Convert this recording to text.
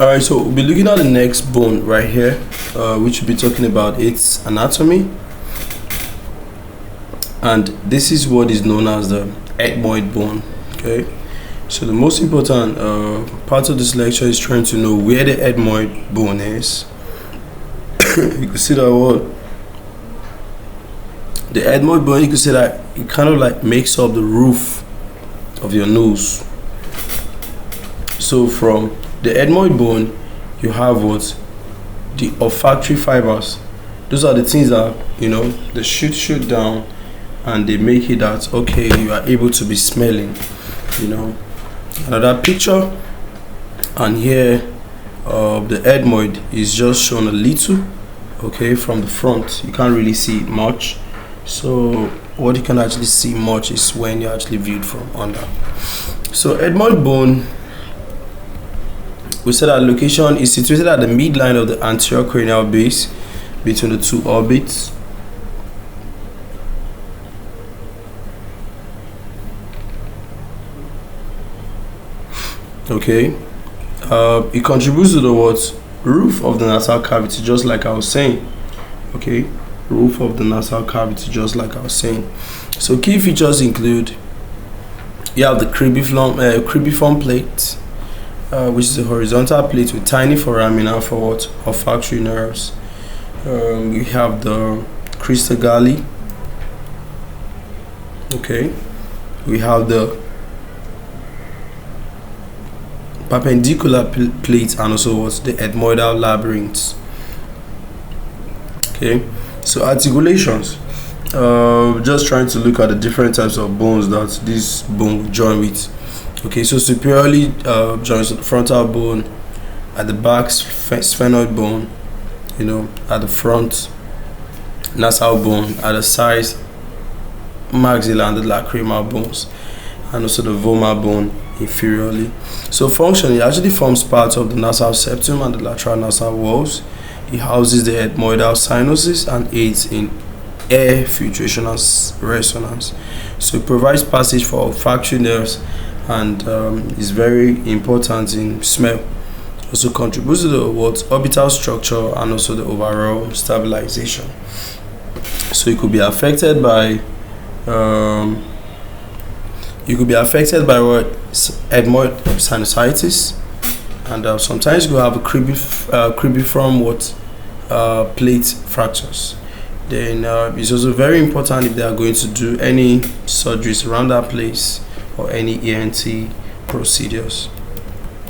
Alright, so we'll be looking at the next bone right here, which we'll be talking about its anatomy. And this is what is known as the ethmoid bone. Okay, so the most important part of this lecture is trying to know where the ethmoid bone is. You can see that what the ethmoid bone, you can see that it kind of like makes up the roof of your nose. So from the ethmoid bone, you have what? The olfactory fibers. Those are the things that, you know, they shoot down and they make it that, okay, you are able to be smelling, you know. Another picture, and here the ethmoid is just shown a little, okay, from the front. You can't really see much. So what you can actually see much is when you actually viewed from under. So ethmoid bone, we said that location is situated at the midline of the anterior cranial base between the two orbits. Okay, it contributes to the what? Roof of the nasal cavity, just like I was saying. Okay, roof of the nasal cavity, just like I was saying. So key features include, you have the Cribriform plate, which is a horizontal plate with tiny foramina for what? Olfactory nerves. We have the Crista galli. Okay, we have the perpendicular plate and also what? The Ethmoidal labyrinths. Okay, so articulations. Just trying to look at the different types of bones that this bone will join with. Okay, so superiorly joins the frontal bone, at the back sphenoid bone, you know, at the front nasal bone, at the sides maxilla and the lacrimal bones, and also the vomer bone inferiorly. So function, it actually forms part of the nasal septum and the lateral nasal walls. It houses the ethmoidal sinuses and aids in air filtration and resonance. So it provides passage for olfactory nerves and is very important in smell. Also contributes to the orbital structure and also the overall stabilization. So it could be affected by what? Ethmoid sinusitis, and sometimes you have a cribriform plate fractures. Then it's also very important if they are going to do any surgeries around that place or any ENT procedures.